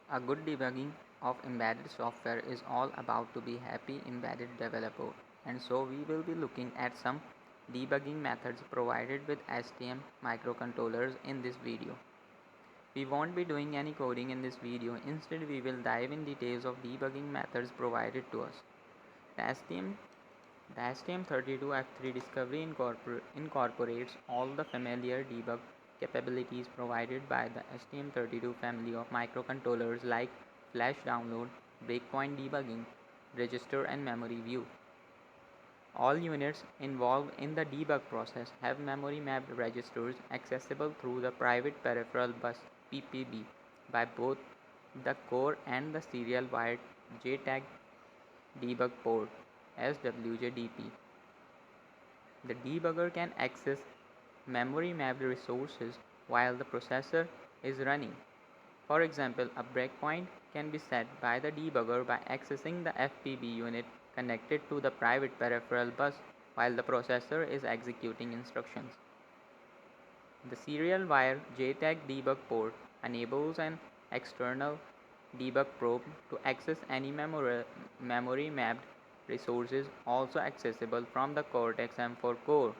A good debugging of embedded software is all about to be happy embedded developer, and so we will be looking at some debugging methods provided with STM microcontrollers in this video. We won't be doing any coding in this video, instead we will dive in details of debugging methods provided to us. The STM the STM32F3 Discovery incorporates all the familiar debug capabilities provided by the STM32 family of microcontrollers like flash download, breakpoint debugging, register and memory view. All units involved in the debug process have memory mapped registers accessible through the private peripheral bus by both the core and the serial wired JTAG debug port (SWJDP). The debugger can access memory mapped resources while the processor is running. For example, a breakpoint can be set by the debugger by accessing the FPB unit connected to the private peripheral bus while the processor is executing instructions. The serial wire JTAG debug port enables an external debug probe to access any memory mapped resources also accessible from the Cortex M4 core.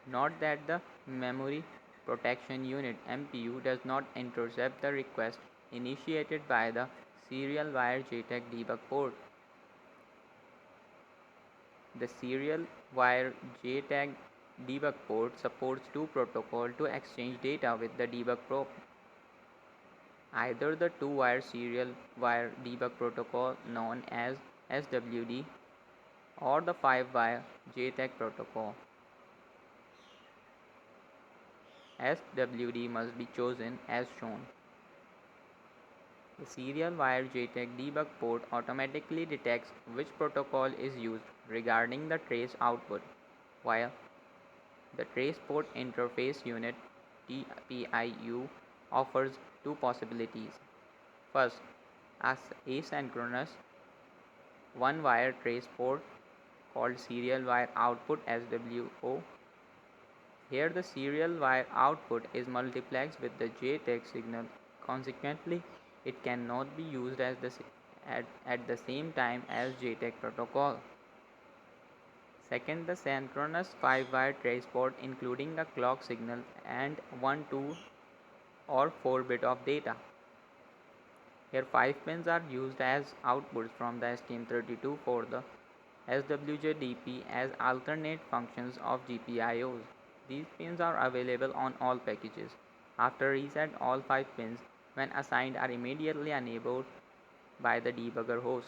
Note that the Memory Protection Unit (MPU) does not intercept the request initiated by the serial wire JTAG debug port. The serial wire JTAG debug port supports two protocols to exchange data with the debug probe. Either the two-wire serial wire debug protocol known as SWD or the 5-wire JTAG protocol. SWD must be chosen as shown. The serial wire JTAG debug port automatically detects which protocol is used regarding the trace output, while the trace port interface unit (TPIU) offers two possibilities. First, asynchronous one-wire trace port called serial wire output (SWO). Here the serial wire output is multiplexed with the JTAG signal. Consequently, it cannot be used at the same time as JTAG protocol. Second, the synchronous 5-wire trace port including a clock signal and 1, 2 or 4 bit of data. Here 5 pins are used as outputs from the STM32 for the SWJDP as alternate functions of GPIOs. These pins are available on all packages. After reset, all 5 pins, when assigned, are immediately enabled by the debugger host.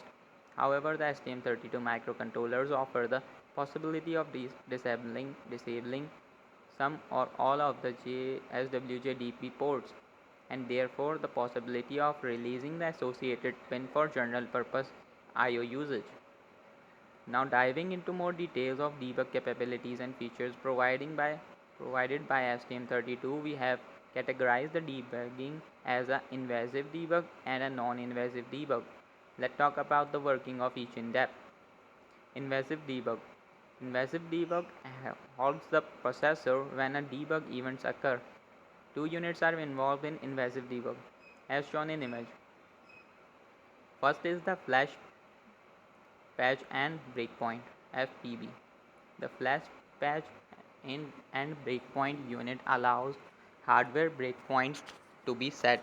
However, the STM32 microcontrollers offer the possibility of disabling some or all of the SWJDP ports, and therefore the possibility of releasing the associated pin for general purpose I/O usage. Now diving into more details of debug capabilities and features provided by STM32, we have categorized the debugging as an invasive debug and a non-invasive debug. Let's talk about the working of each in depth. Invasive debug. Invasive debug halts the processor when a debug events occur. Two units are involved in invasive debug, as shown in image. First is the flash patch and breakpoint (FPB). The flash patch and breakpoint unit allows hardware breakpoints to be set.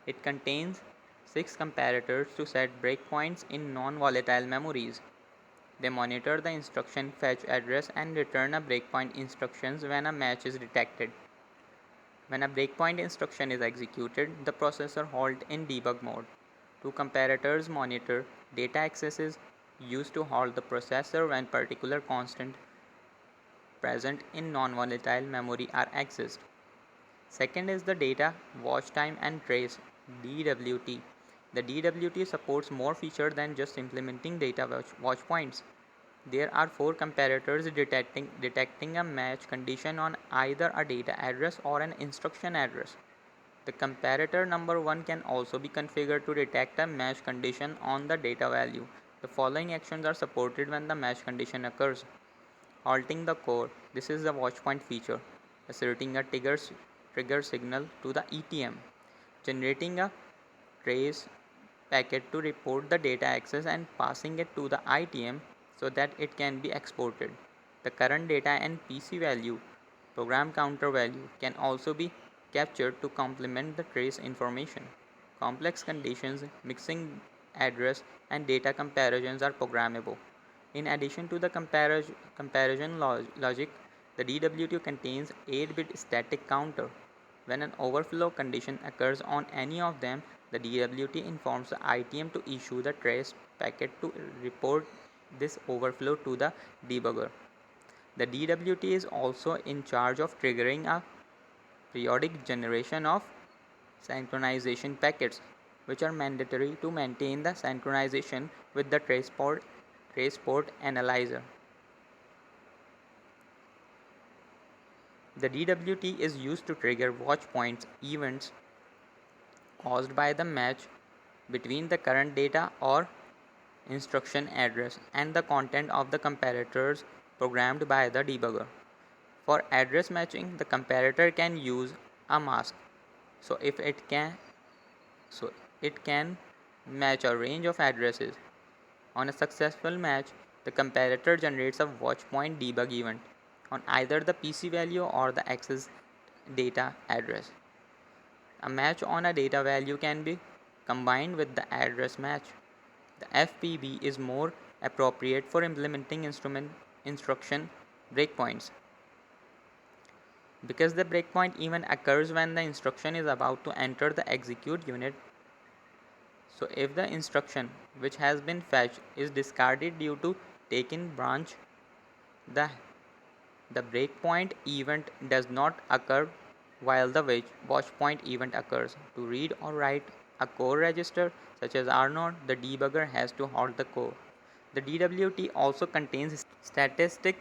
It contains 6 comparators to set breakpoints in non-volatile memories. They monitor the instruction fetch address and return a breakpoint instructions when a match is detected. When a breakpoint instruction is executed, the processor halts in debug mode. Two comparators monitor data accesses used to halt the processor when particular constant present in non-volatile memory are accessed. Second is the data watch time and trace (DWT). The DWT supports more features than just implementing data watch points. There are 4 comparators detecting a match condition on either a data address or an instruction address. The comparator number 1 can also be configured to detect a match condition on the data value. The following actions are supported when the match condition occurs. Halting the core. This is the watchpoint feature. Asserting a trigger signal to the ETM. Generating a trace packet to report the data access and passing it to the ITM so that it can be exported. The current data and PC value, program counter value, can also be captured to complement the trace information. Complex conditions, mixing address, and data comparisons are programmable. In addition to the comparison logic, the DWT contains 8-bit static counter. When an overflow condition occurs on any of them, the DWT informs the ITM to issue the trace packet to report this overflow to the debugger. The DWT is also in charge of triggering a periodic generation of synchronization packets, which are mandatory to maintain the synchronization with the traceport analyzer. The DWT is used to trigger watch points events caused by the match between the current data or instruction address and the content of the comparators programmed by the debugger. For address matching, the comparator can use a mask. So if it can so it can match a range of addresses. On a successful match, the comparator generates a watch point debug event on either the PC value or the access data address. A match on a data value can be combined with the address match. The FPB is more appropriate for implementing instruction breakpoints because the breakpoint event occurs when the instruction is about to enter the execute unit. So if the instruction which has been fetched is discarded due to taken branch, the breakpoint event does not occur while the watchpoint event occurs. To read or write a core register such as R0, the debugger has to halt the core. The DWT also contains statistic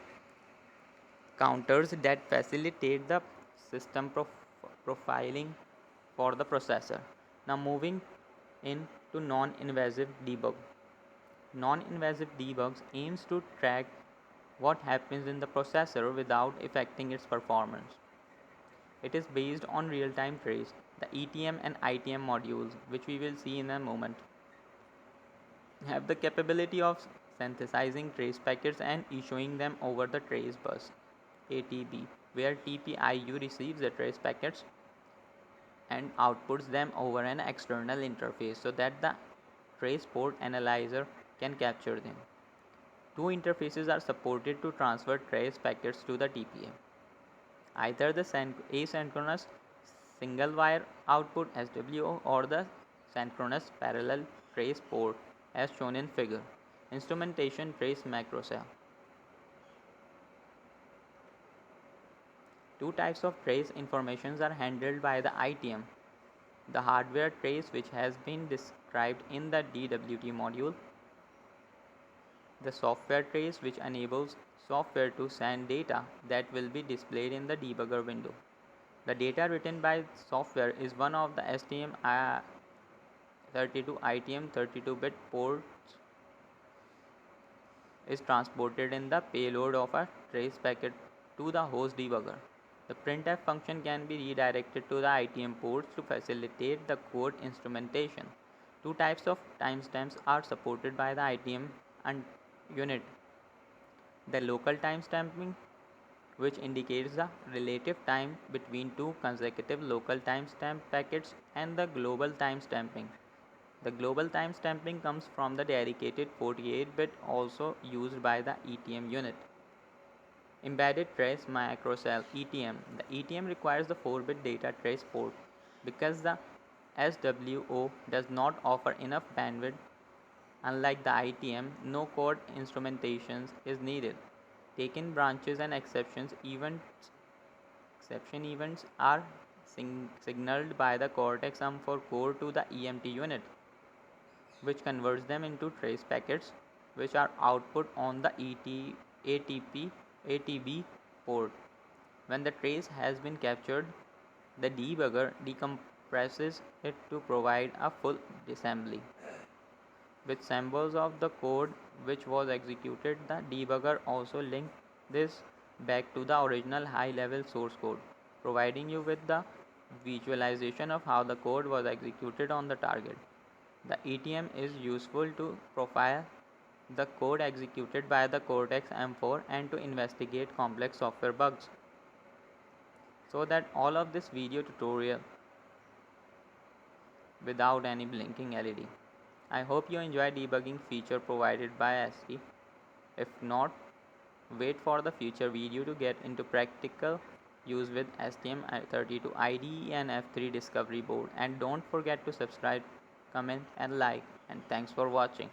counters that facilitate the system profiling for the processor. Now moving in to non-invasive debug. Non-invasive debugs aims to track what happens in the processor without affecting its performance. It is based on real-time trace, the ETM and ITM modules, which we will see in a moment, have the capability of synthesizing trace packets and issuing them over the trace bus ATB, where TPIU receives the trace packets and outputs them over an external interface so that the trace port analyzer can capture them. Two interfaces are supported to transfer trace packets to the TPM. Either the asynchronous single wire output SWO or the synchronous parallel trace port as shown in figure. Instrumentation trace macro cell. Two types of trace informations are handled by the ITM. The hardware trace, which has been described in the DWT module. The software trace, which enables software to send data that will be displayed in the debugger window. The data written by software is one of the STM32 ITM 32-bit ports is transported in the payload of a trace packet to the host debugger. The printf function can be redirected to the ITM ports to facilitate the code instrumentation. Two types of timestamps are supported by the ITM and unit. The local timestamping, which indicates the relative time between two consecutive local timestamp packets, and the global timestamping. The global timestamping comes from the dedicated 48-bit also used by the ETM unit. Embedded trace macrocell ETM. The ETM requires the 4-bit data trace port because the SWO does not offer enough bandwidth. Unlike the ITM, no code instrumentation is needed. Taken branches and exception events are signaled by the Cortex M4 core to the EMT unit, which converts them into trace packets, which are output on the ATB port. When the trace has been captured, the debugger decompresses it to provide a full assembly. With symbols of the code which was executed, the debugger also links this back to the original high-level source code, providing you with the visualization of how the code was executed on the target. The ETM is useful to profile the code executed by the Cortex M4 and to investigate complex software bugs. So that all of this video tutorial without any blinking LED. I hope you enjoy debugging feature provided by ST. If not, wait for the future video to get into practical use with STM32 IDE and F3 Discovery board, and don't forget to subscribe, comment and like, and thanks for watching.